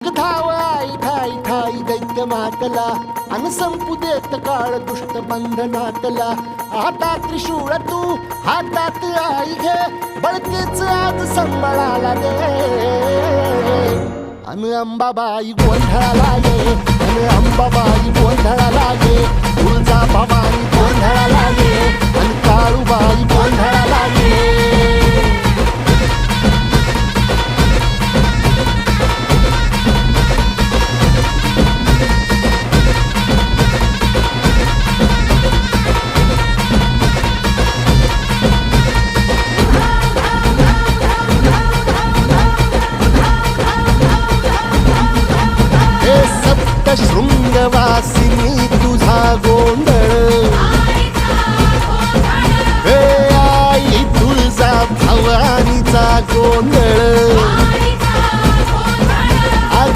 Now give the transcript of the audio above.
धाव आई ठाई ठाई दैत्य मातला अन संपू देत काळ दुष्ट बंधनातला. आता त्रिशूळ तू हातात आई घे बळतेच आज संबळाला दे. अन अंबाबाई गोंधळाला ये अन अंबाबाई गोंधळाला ये. तुळजा भवानी गोंधळाला ये अन काळूबाई गोंधळाला ये. शृंगवासिनी तुझा गोंधळ हे आई तुळजा भवानीचा गोंधळ.